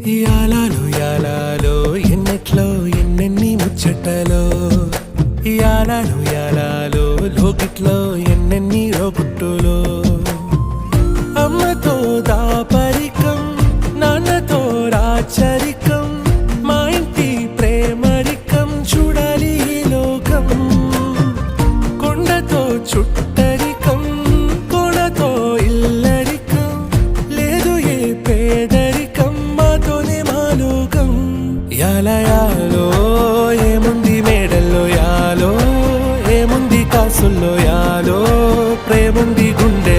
యాలాలో యాలాలో ఎన్నెట్లో ఎన్నెన్ని ముచ్చటలో యాలాలో యాలాలో లోకిట్లో ఎన్నెన్ని రోగుట్టులో అమ్మతో దాపరికం నాన్నతో రాచరికం మా ఇంటి ప్రేమరికం చూడాలి ఈ లోకం కొండతో చుట్టరికం కొనతో ఇల్లరికం లేదు ఏ పేదరికం మాతోనే మా లోకం యాలయాలో ఏముంది మేడల్లో యాలో ఏముంది కాసుల్లో యాలో ప్రేముంది గుండె